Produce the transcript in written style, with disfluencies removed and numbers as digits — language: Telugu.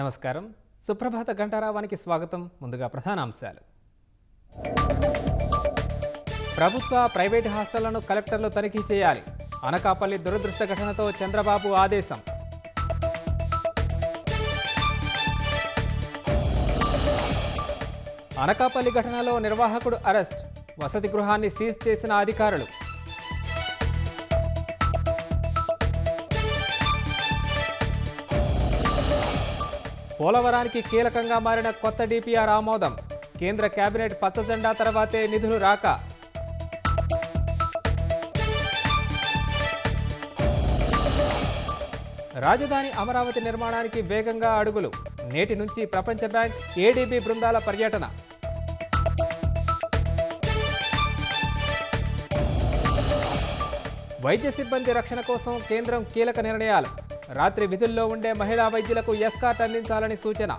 నమస్కారం. సుప్రభాత గంటారావానికి స్వాగతం. ముందుగా ప్రధానాంశాలు. ప్రభుత్వ ప్రైవేటు హాస్టళ్లను కలెక్టర్లు తనిఖీ చేయాలి. అనకాపల్లి దురదృష్ట ఘటనతో చంద్రబాబు ఆదేశం. అనకాపల్లి ఘటనలో నిర్వాహకుడు అరెస్ట్. వసతి గృహాన్ని సీజ్ చేసిన అధికారులు. పోలవరానికి కీలకంగా మారిన కొత్త డిపిఆర్ ఆమోదం. కేంద్ర కేబినెట్ పచ్చజెండా తర్వాతే నిధులు రాక. రాజధాని అమరావతి నిర్మాణానికి వేగంగా అడుగులు. నేటి నుంచి ప్రపంచ బ్యాంక్, ఏడీబీ బృందాల పర్యటన. వైద్య సిబ్బంది రక్షణ కోసం కేంద్రం కీలక నిర్ణయాలు. రాత్రి విధుల్లో ఉండే మహిళా వైద్యులకు ఎస్కార్ట్ అందించాలని సూచన.